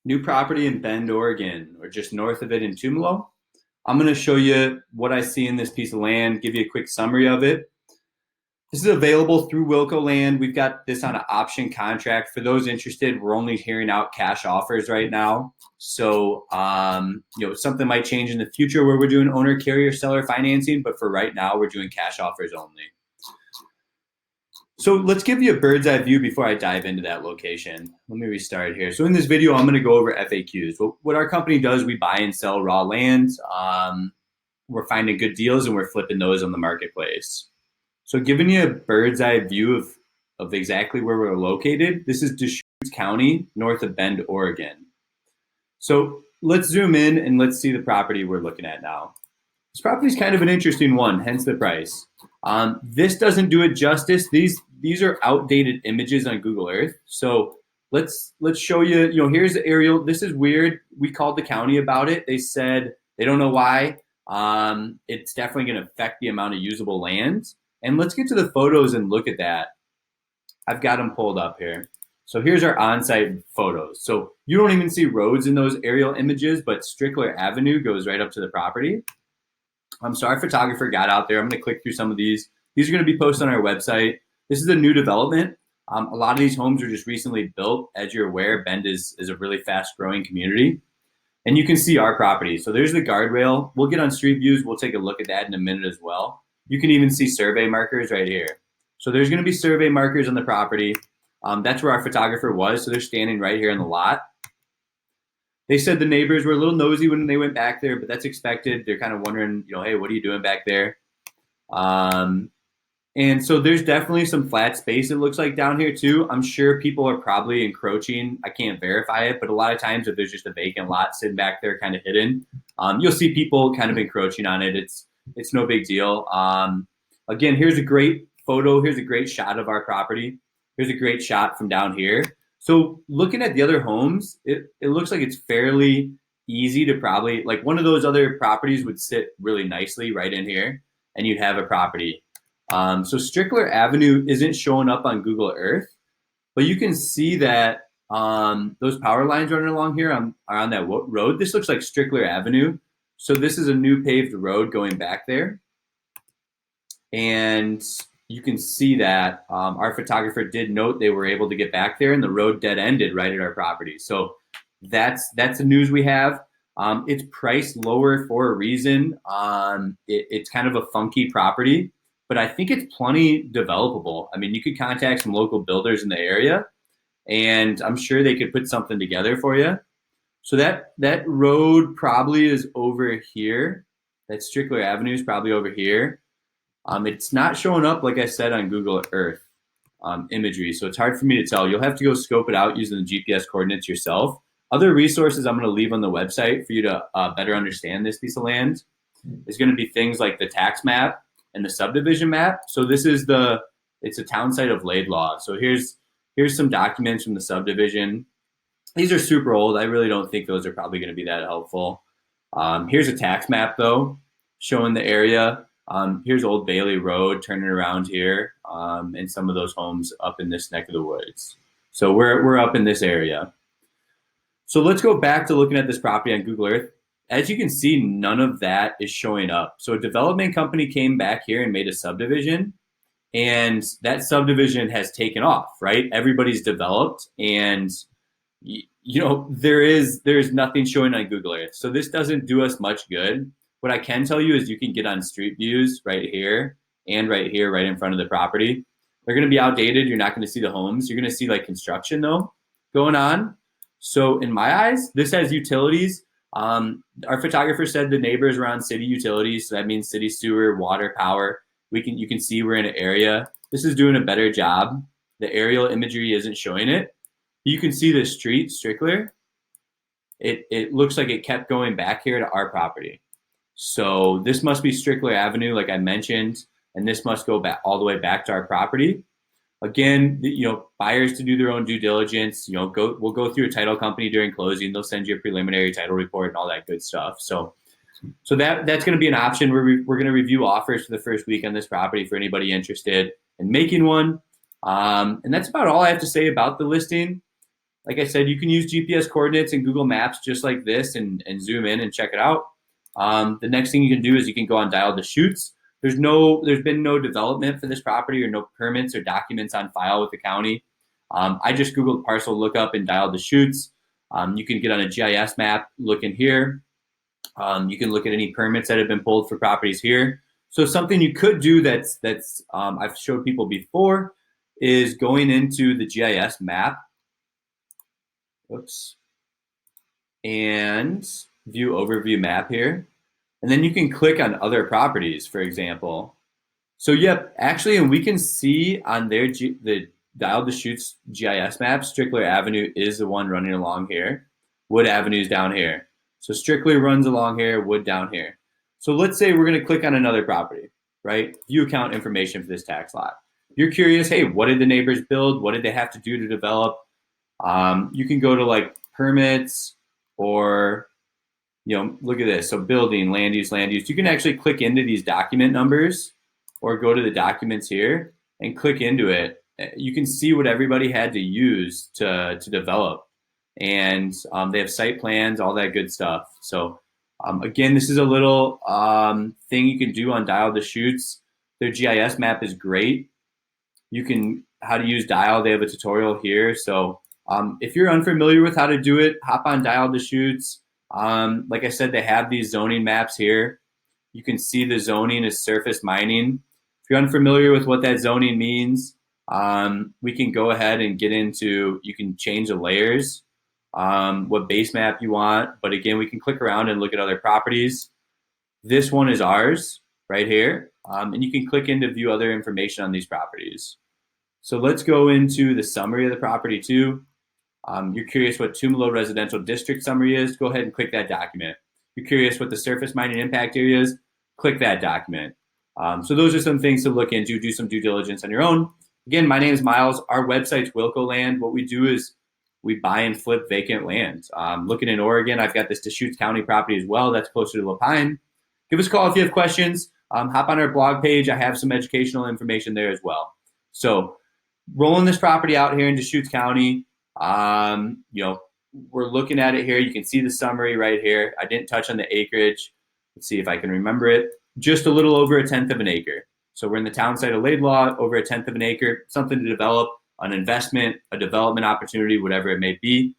New property in Bend, Oregon, or just north of it in Tumalo. I'm going to show you what I see in this piece of land, give you a quick summary of it. This is available through Wilco Land. We've got this on an option contract. For those interested, we're only hearing out cash offers right now. So, something might change in the future where we're doing owner, carrier, seller financing, but for right now, we're doing cash offers only. So let's give you a bird's eye view before I dive into that location. Let me restart here. So in this video, I'm going to go over FAQs. What our company does, we buy and sell raw land. We're finding good deals and we're flipping those on the marketplace. So giving you a bird's eye view of exactly where we're located, this is Deschutes County, north of Bend, Oregon. So let's zoom in and let's see the property we're looking at now. This property is kind of an interesting one, hence the price. This doesn't do it justice. These are outdated images on Google Earth. So let's show you, here's the aerial. This is weird. We called the county about it. They said they don't know why. It's definitely going to affect the amount of usable land. And let's get to the photos and look at that. I've got them pulled up here. So here's our on-site photos. So you don't even see roads in those aerial images, but Strickler Avenue goes right up to the property. So our photographer got out there. I'm going to click through some of these. These are going to be posted on our website. This is a new development. A lot of these homes are just recently built. As you're aware, Bend is a really fast-growing community. And you can see our property. So there's the guardrail. We'll get on street views. We'll take a look at that in a minute as well. You can even see survey markers right here. So there's going to be survey markers on the property. That's where our photographer was. So they're standing right here in the lot. They said the neighbors were a little nosy when they went back there, but that's expected. They're kind of wondering, hey, what are you doing back there? And so there's definitely some flat space, it looks like, down here too. I'm sure people are probably encroaching. I can't verify it, but a lot of times if there's just a vacant lot sitting back there kind of hidden, you'll see people kind of encroaching on it. It's no big deal. Again, here's a great photo. Here's a great shot of our property. Here's a great shot from down here. So looking at the other homes, it looks like it's fairly easy to probably, like one of those other properties would sit really nicely right in here and you'd have a property. So Strickler Avenue isn't showing up on Google Earth, but you can see that those power lines running along here are on that road. This looks like Strickler Avenue. So this is a new paved road going back there. And you can see that our photographer did note they were able to get back there and the road dead ended right at our property. So that's the news we have. It's priced lower for a reason. It's kind of a funky property, but I think it's plenty developable. I mean, you could contact some local builders in the area and I'm sure they could put something together for you. So that road probably is over here. That Strickler Avenue is probably over here. It's not showing up, like I said, on Google Earth imagery, so it's hard for me to tell. You'll have to go scope it out using the GPS coordinates yourself. Other resources I'm going to leave on the website for you to better understand this piece of land is going to be things like the tax map and the subdivision map. So this is it's a town site of Laidlaw. So here's some documents from the subdivision. These are super old. I really don't think those are probably going to be that helpful. Here's a tax map, though, showing the area. Here's Old Bailey Road turning around here, and some of those homes up in this neck of the woods. So we're up in this area. So let's go back to looking at this property on Google Earth. As you can see, none of that is showing up. So a development company came back here and made a subdivision, and that subdivision has taken off, right? Everybody's developed, and there's nothing showing on Google Earth. So this doesn't do us much good. What I can tell you is you can get on street views right here and right here, right in front of the property. They're going to be outdated. You're not going to see the homes. You're going to see like construction though going on. So in my eyes, this has utilities. Our photographer said the neighbors are on city utilities. So that means city sewer, water, power. You can see we're in an area. This is doing a better job. The aerial imagery isn't showing it. You can see the street, Strickler. It looks like it kept going back here to our property. So this must be Strickler Avenue, like I mentioned, and this must go back all the way back to our property. Again, buyers to do their own due diligence. We'll go through a title company during closing. They'll send you a preliminary title report and all that good stuff. So that's going to be an option. We're going to review offers for the first week on this property for anybody interested in making one. And that's about all I have to say about the listing. Like I said, you can use GPS coordinates and Google Maps just like this and zoom in and check it out. The next thing you can do is you can go on Dial Deschutes. There's been no development for this property or no permits or documents on file with the county. I just Googled parcel lookup and Dial Deschutes. You can get on a GIS map, look in here. You can look at any permits that have been pulled for properties here. So something you could do that's I've showed people before is going into the GIS map. Whoops. And view overview map here. And then you can click on other properties, for example. So yep, actually, and we can see on the Dial Deschutes GIS map, Strickler Avenue is the one running along here. Wood Avenue is down here. So Strickler runs along here, Wood down here. So let's say we're gonna click on another property, right? View account information for this tax lot. You're curious, hey, what did the neighbors build? What did they have to do to develop? You can go to like permits or, look at this. So building, land use, land use. You can actually click into these document numbers or go to the documents here and click into it. You can see what everybody had to use to develop. And they have site plans, all that good stuff. So again, this is a little thing you can do on Dial Deschutes. Their GIS map is great. You can, how to use Dial, they have a tutorial here. So if you're unfamiliar with how to do it, hop on Dial Deschutes. Like I said, they have these zoning maps here. You can see the zoning is surface mining. If you're unfamiliar with what that zoning means, we can go ahead and get into, you can change the layers, what base map you want. But again, we can click around and look at other properties. This one is ours right here. And you can click in to view other information on these properties. So let's go into the summary of the property too. You're curious what Tumalo Residential District summary is, go ahead and click that document. You're curious what the surface mining impact area is, click that document. So those are some things to look into, do some due diligence on your own. Again, my name is Miles. Our website's Wilco Land. What we do is we buy and flip vacant land. Looking in Oregon, I've got this Deschutes County property as well. That's closer to Lapine. Give us a call if you have questions. Hop on our blog page. I have some educational information there as well. So rolling this property out here in Deschutes County, we're looking at it here. You can see the summary right here. I didn't touch on the acreage. Let's see if I can remember it. Just a little over 1/10 of an acre. So we're in the town site of Laidlaw, over 1/10 of an acre, something to develop, an investment, a development opportunity, whatever it may be.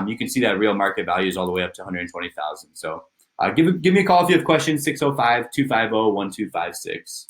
You can see that real market value is all the way up to 120,000. So give me a call if you have questions, 605-250-1256.